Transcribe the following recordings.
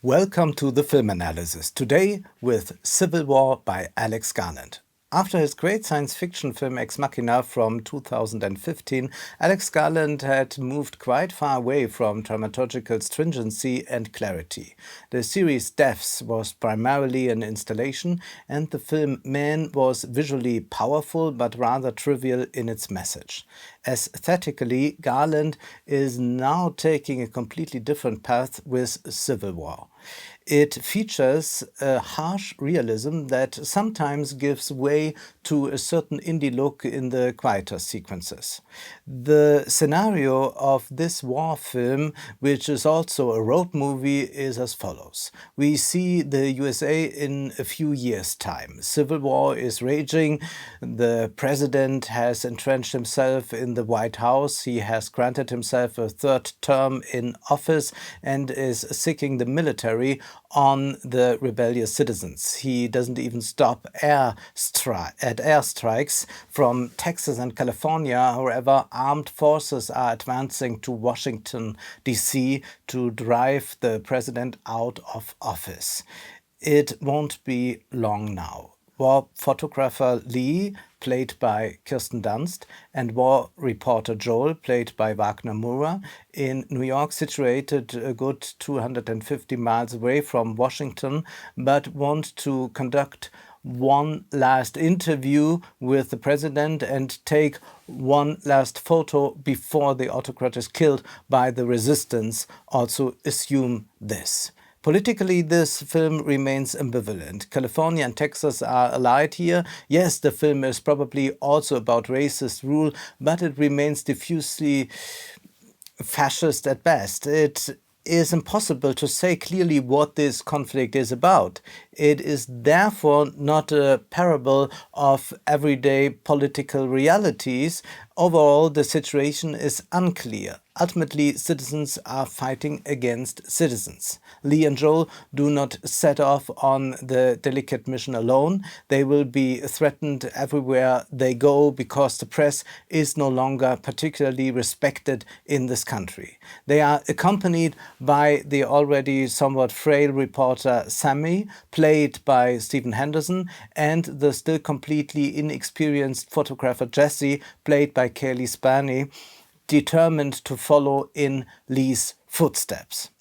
Welcome to the film analysis, today with Civil War by Alex Garland. After his great science fiction film Ex Machina from 2015, Alex Garland had moved quite far away from dramaturgical stringency and clarity. The series Deaths was primarily an installation, and the film Man was visually powerful but rather trivial in its message. Aesthetically, Garland is now taking a completely different path with Civil War. It features a harsh realism that sometimes gives way to a certain indie look in the quieter sequences. The scenario of this war film, which is also a road movie, is as follows. We see the USA in a few years' time. Civil war is raging. The president has entrenched himself in the White House. He has granted himself a third term in office and is sicking the military on the rebellious citizens. He doesn't even stop airstrikes from Texas and California. However, armed forces are advancing to Washington, D.C. to drive the president out of office. It won't be long now. War photographer Lee, played by Kirsten Dunst, and war reporter Joel, played by Wagner Moura, in New York, situated a good 250 miles away from Washington, but want to conduct one last interview with the president and take one last photo before the autocrat is killed by the resistance. Also assume this. Politically, this film remains ambivalent. California and Texas are allied here. Yes, the film is probably also about racist rule, but it remains diffusely fascist at best. It is impossible to say clearly what this conflict is about. It is therefore not a parable of everyday political realities. Overall, the situation is unclear. Ultimately, citizens are fighting against citizens. Lee and Joel do not set off on the delicate mission alone. They will be threatened everywhere they go because the press is no longer particularly respected in this country. They are accompanied by the already somewhat frail reporter Sammy, played by Stephen Henderson, and the still completely inexperienced photographer Jesse, played by Kaylee Spaney, determined to follow in Lee's footsteps.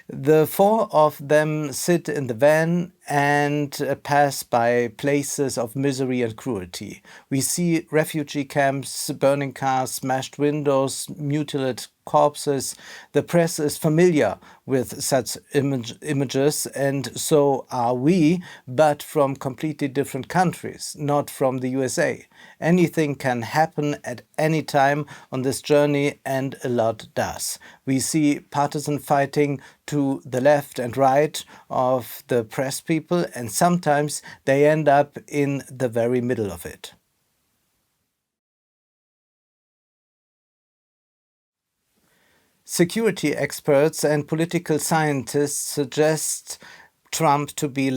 The four of them sit in the van and pass by places of misery and cruelty. We see refugee camps, burning cars, smashed windows, mutilated corpses. The press is familiar with such images, and so are we, but from completely different countries, not from the USA. Anything can happen at any time on this journey, and a lot does. We see partisan fighting to the left and right of the press people, and sometimes they end up in the very middle of it. Security experts and political scientists suggest Trump to be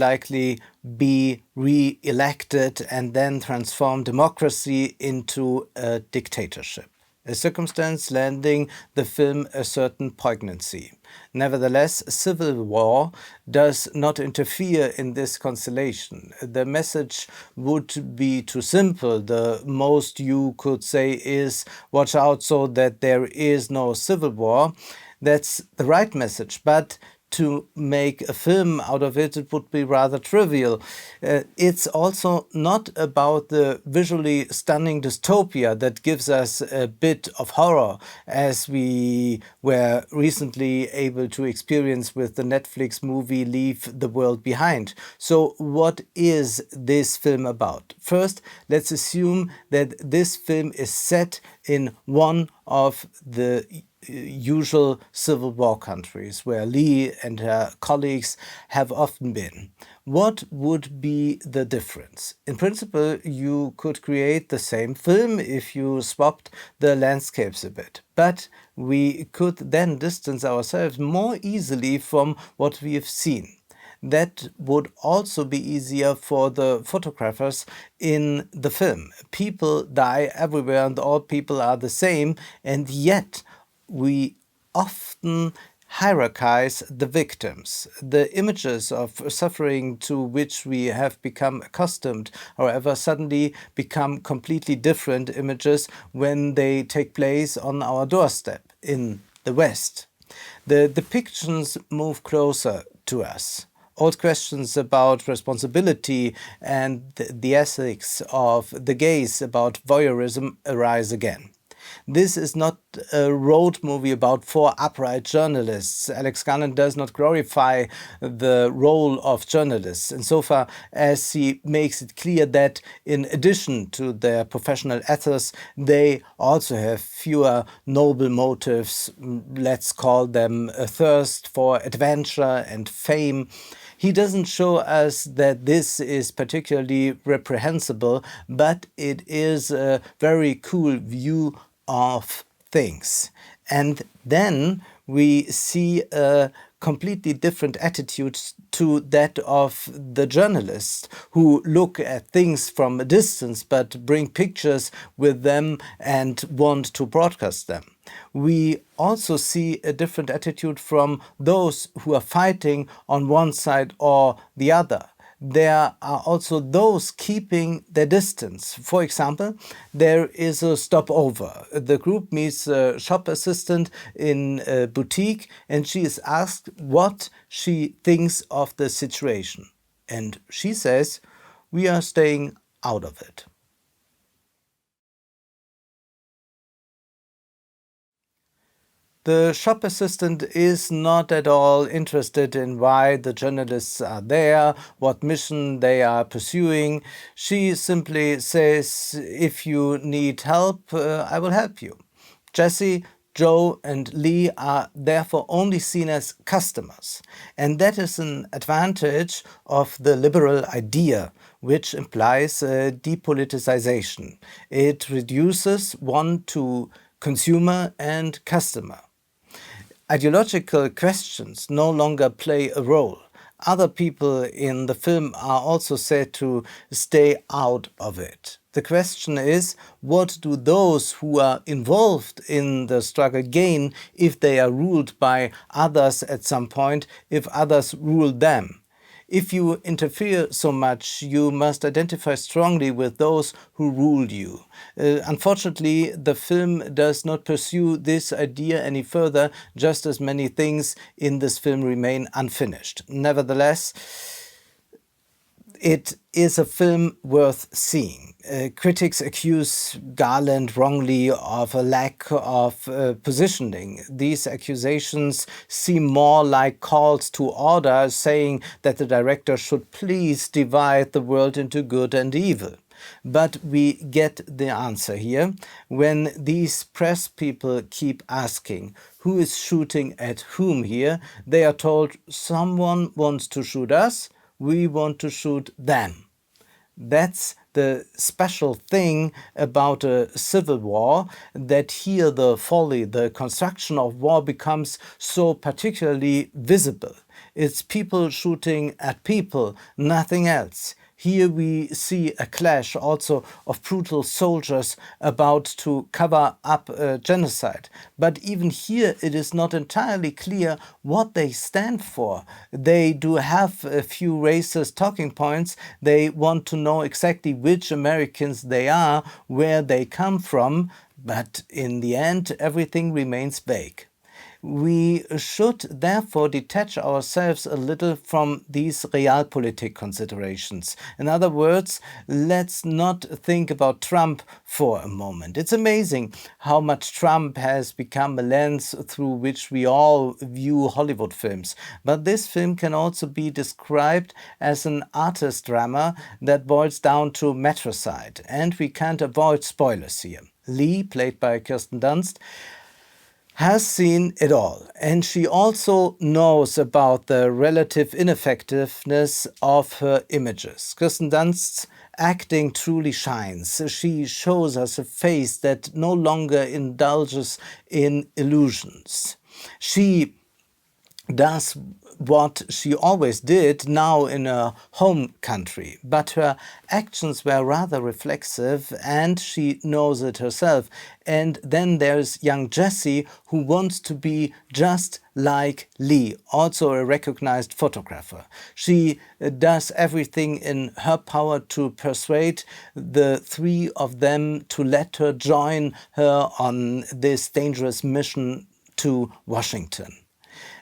re-elected and then transform democracy into a dictatorship, a circumstance lending the film a certain poignancy. Nevertheless, Civil War does not interfere in this constellation. The message would be too simple. The most you could say is, watch out so that there is no civil war. That's the right message, but to make a film out of it, it would be rather trivial. It's also not about the visually stunning dystopia that gives us a bit of horror, as we were recently able to experience with the Netflix movie Leave the World Behind. So what is this film about? First, let's assume that this film is set in one of the usual Civil War countries where Lee and her colleagues have often been. What would be the difference? In principle, you could create the same film if you swapped the landscapes a bit, but we could then distance ourselves more easily from what we have seen. That would also be easier for the photographers in the film. People die everywhere and all people are the same, and yet we often hierarchize the victims. The images of suffering to which we have become accustomed, however, suddenly become completely different images when they take place on our doorstep in the West. The depictions move closer to us. Old questions about responsibility and the ethics of the gaze about voyeurism arise again. This is not a road movie about four upright journalists. Alex Garland does not glorify the role of journalists, insofar as he makes it clear that, in addition to their professional ethos, they also have fewer noble motives. Let's call them a thirst for adventure and fame. He doesn't show us that this is particularly reprehensible, but it is a very cool view of things. And then we see a completely different attitude to that of the journalists who look at things from a distance but bring pictures with them and want to broadcast them. We also see a different attitude from those who are fighting on one side or the other. There are also those keeping their distance. For example, there is a stopover. The group meets a shop assistant in a boutique and she is asked what she thinks of the situation. And she says, "We are staying out of it." The shop assistant is not at all interested in why the journalists are there, what mission they are pursuing. She simply says, "If you need help, I will help you." Jesse, Joe, and Lee are therefore only seen as customers. And that is an advantage of the liberal idea, which implies depoliticization. It reduces one to consumer and customer. Ideological questions no longer play a role. Other people in the film are also said to stay out of it. The question is, what do those who are involved in the struggle gain if they are ruled by others at some point, if others rule them? If you interfere so much, you must identify strongly with those who rule you. Unfortunately, the film does not pursue this idea any further, just as many things in this film remain unfinished. Nevertheless, it is a film worth seeing. Critics accuse Garland wrongly of a lack of positioning. These accusations seem more like calls to order, saying that the director should please divide the world into good and evil. But we get the answer here when these press people keep asking, who is shooting at whom here? They are told, someone wants to shoot us, we want to shoot them. That's the special thing about a civil war, that here the folly, the construction of war becomes so particularly visible. It's people shooting at people, nothing else. Here we see a clash also of brutal soldiers about to cover up a genocide. But even here it is not entirely clear what they stand for. They do have a few racist talking points. They want to know exactly which Americans they are, where they come from, but in the end everything remains vague. We should therefore detach ourselves a little from these realpolitik considerations. In other words, let's not think about Trump for a moment. It's amazing how much Trump has become a lens through which we all view Hollywood films. But this film can also be described as an artist drama that boils down to matricide. And we can't avoid spoilers here. Lee, played by Kirsten Dunst, has seen it all, and she also knows about the relative ineffectiveness of her images. Kirsten Dunst's acting truly shines. She shows us a face that no longer indulges in illusions. She does what she always did now in her home country. But her actions were rather reflexive, and she knows it herself. And then there's young Jessie, who wants to be just like Lee, also a recognized photographer. She does everything in her power to persuade the three of them to let her join her on this dangerous mission to Washington.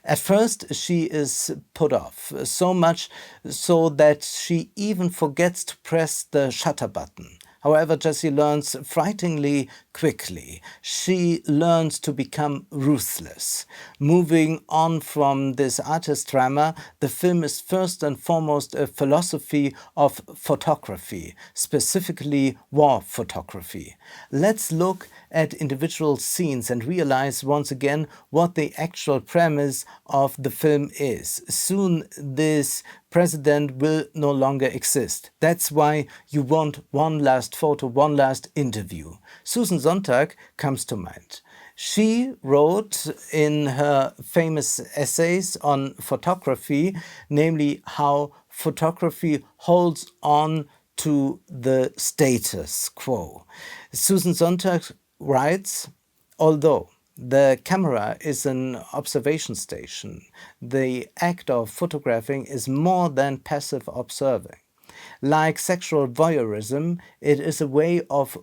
At first, she is put off, so much so that she even forgets to press the shutter button. However, Jessie learns frighteningly quickly. She learns to become ruthless. Moving on from this artist drama, the film is first and foremost a philosophy of photography, specifically war photography. Let's look at individual scenes and realize once again what the actual premise of the film is. Soon this president will no longer exist. That's why you want one last photo, one last interview. Susan Sontag comes to mind. She wrote in her famous essays on photography, namely how photography holds on to the status quo. Susan Sontag writes, although the camera is an observation station, the act of photographing is more than passive observing. Like sexual voyeurism, it is a way of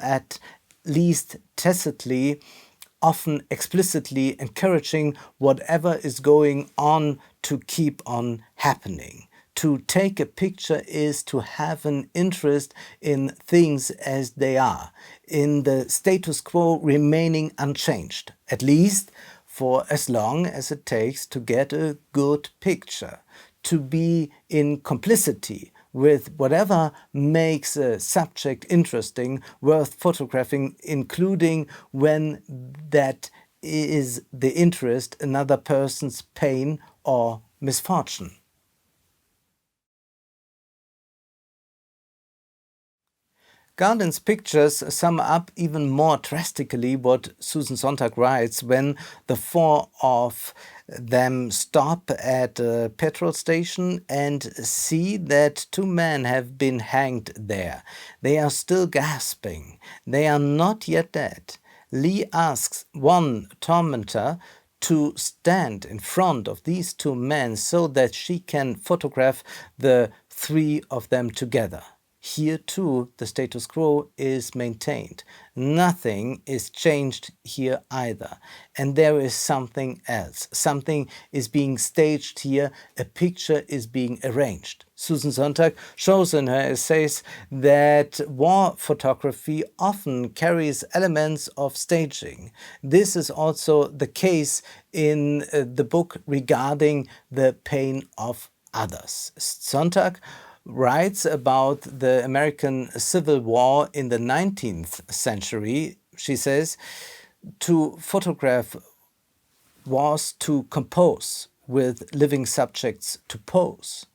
at least tacitly, often explicitly encouraging whatever is going on to keep on happening. To take a picture is to have an interest in things as they are, in the status quo remaining unchanged, at least for as long as it takes to get a good picture, to be in complicity with whatever makes a subject interesting, worth photographing, including when that is the interest another person's pain or misfortune. Garland's pictures sum up even more drastically what Susan Sontag writes when the four of them stop at a petrol station and see that two men have been hanged there. They are still gasping. They are not yet dead. Lee asks one tormentor to stand in front of these two men so that she can photograph the three of them together. Here too the status quo is maintained. Nothing is changed here either. And there is something else. Something is being staged here. A picture is being arranged. Susan Sontag shows in her essays that war photography often carries elements of staging. This is also the case in the book regarding the pain of others. Sontag writes about the American Civil War in the 19th century. She says, to photograph was to compose, with living subjects to pose.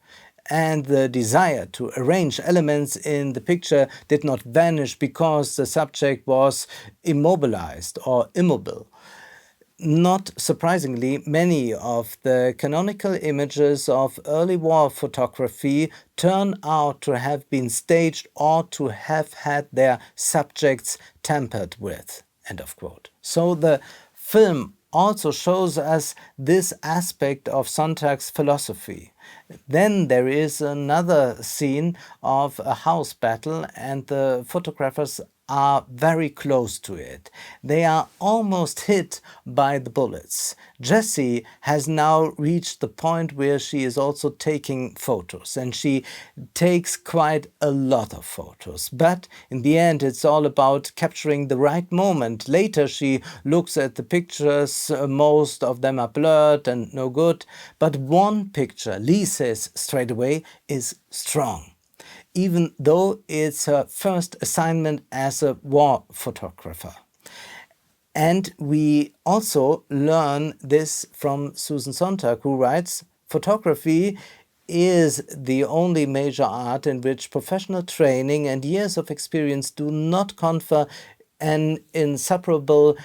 And the desire to arrange elements in the picture did not vanish because the subject was immobilized or immobile. Not surprisingly, many of the canonical images of early war photography turn out to have been staged or to have had their subjects tampered with. End of quote. So the film also shows us this aspect of Sontag's philosophy. Then there is another scene of a house battle, and the photographers are very close to it. They are almost hit by the bullets. Jessie has now reached the point where she is also taking photos, and she takes quite a lot of photos. But in the end, it's all about capturing the right moment. Later, she looks at the pictures. Most of them are blurred and no good. But one picture, Lee says straight away, is strong, even though it's her first assignment as a war photographer. And we also learn this from Susan Sontag, who writes, photography is the only major art in which professional training and years of experience do not confer an insuperable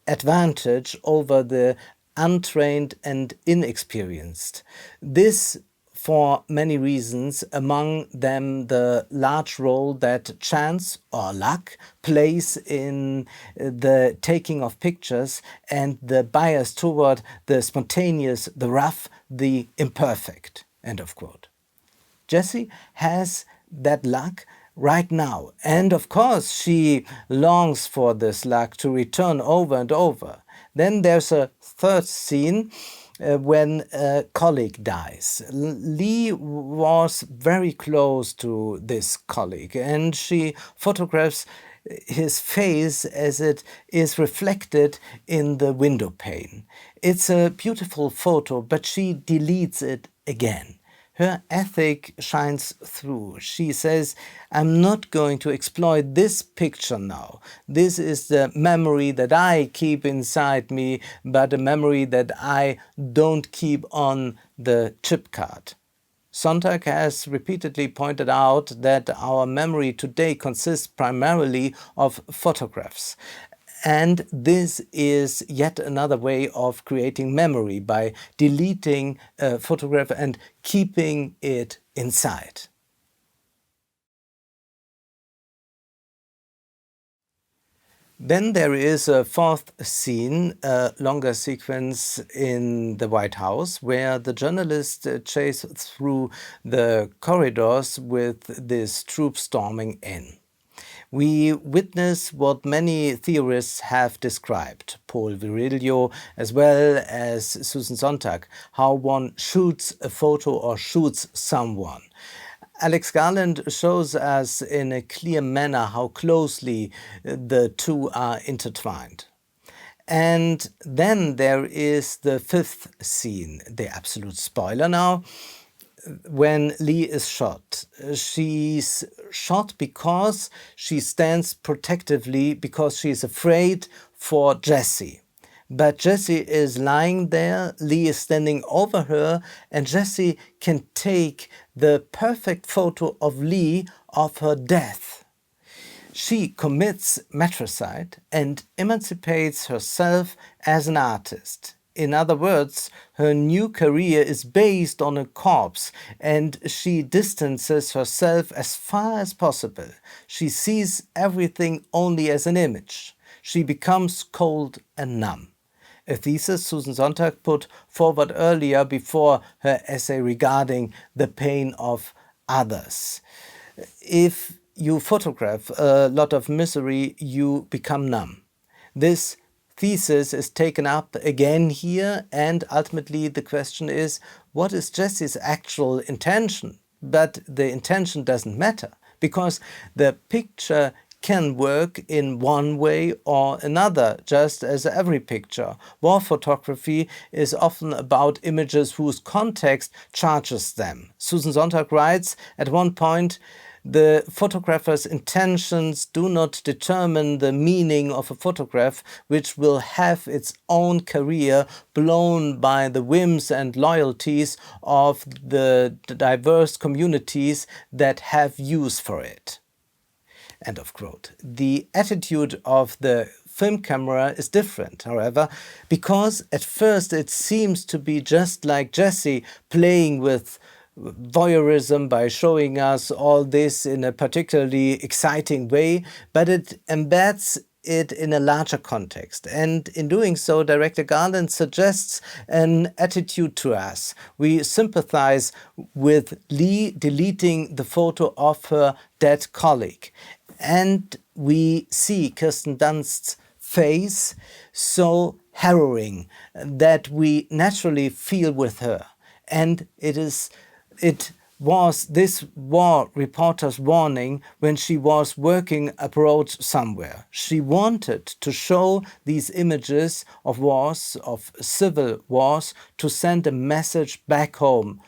advantage over the untrained and inexperienced. This for many reasons, among them the large role that chance or luck plays in the taking of pictures and the bias toward the spontaneous, the rough, the imperfect. End of quote. Jessie has that luck right now. And of course, she longs for this luck to return over and over. Then there's a third scene when a colleague dies. Lee was very close to this colleague, and she photographs his face as it is reflected in the window pane. It's a beautiful photo, but she deletes it again. Her ethic shines through. She says, I'm not going to exploit this picture now. This is the memory that I keep inside me, but a memory that I don't keep on the chip card. Sontag has repeatedly pointed out that our memory today consists primarily of photographs. And this is yet another way of creating memory by deleting a photograph and keeping it inside. Then there is a fourth scene, a longer sequence in the White House, where the journalist chases through the corridors with this troop storming in. We witness what many theorists have described, Paul Virilio as well as Susan Sontag, how one shoots a photo or shoots someone. Alex Garland shows us in a clear manner how closely the two are intertwined. And then there is the fifth scene, the absolute spoiler now, when Lee is shot. She's shot because she stands protectively, because she's afraid for Jessie. But Jessie is lying there, Lee is standing over her, and Jessie can take the perfect photo of Lee of her death. She commits matricide and emancipates herself as an artist. In other words, her new career is based on a corpse, and she distances herself as far as possible. She sees everything only as an image. She becomes cold and numb. A thesis Susan Sontag put forward earlier before her essay regarding the pain of others. If you photograph a lot of misery, you become numb. This thesis is taken up again here, and ultimately the question is, what is Jessie's actual intention? But the intention doesn't matter, because the picture can work in one way or another, just as every picture. War photography is often about images whose context charges them. Susan Sontag writes at one point, the photographer's intentions do not determine the meaning of a photograph, which will have its own career blown by the whims and loyalties of the diverse communities that have use for it. End of quote. The attitude of the film camera is different, however, because at first it seems to be just like Jessie playing with voyeurism by showing us all this in a particularly exciting way, but it embeds it in a larger context. And in doing so, director Garland suggests an attitude to us. We sympathize with Lee deleting the photo of her dead colleague. And we see Kirsten Dunst's face so harrowing that we naturally feel with her. And it was this war reporter's warning when she was working abroad somewhere. She wanted to show these images of wars, of civil wars, to send a message back home.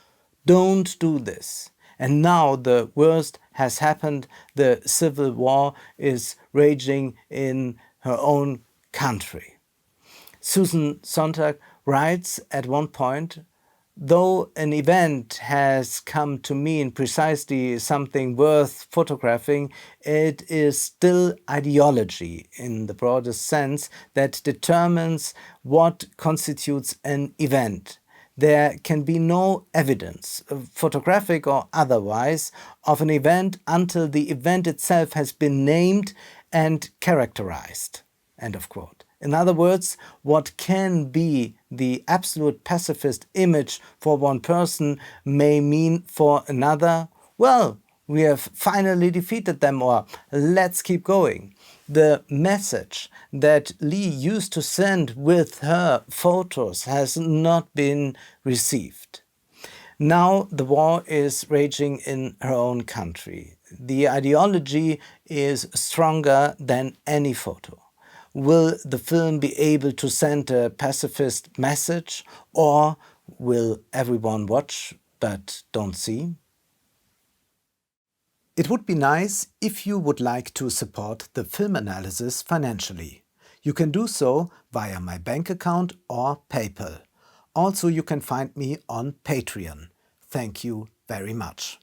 Don't do this. And now the worst has happened. The civil war is raging in her own country. Susan Sontag writes at one point, Though an event has come to mean precisely something worth photographing, it is still ideology in the broadest sense that determines what constitutes an event. There can be no evidence, photographic or otherwise, of an event until the event itself has been named and characterized. End of quote. In other words, what can be the absolute pacifist image for one person may mean for another, well, we have finally defeated them, or let's keep going. The message that Lee used to send with her photos has not been received. Now the war is raging in her own country. The ideology is stronger than any photo. Will the film be able to send a pacifist message, or will everyone watch but don't see? It would be nice if you would like to support the film analysis financially. You can do so via my bank account or PayPal. Also, you can find me on Patreon. Thank you very much.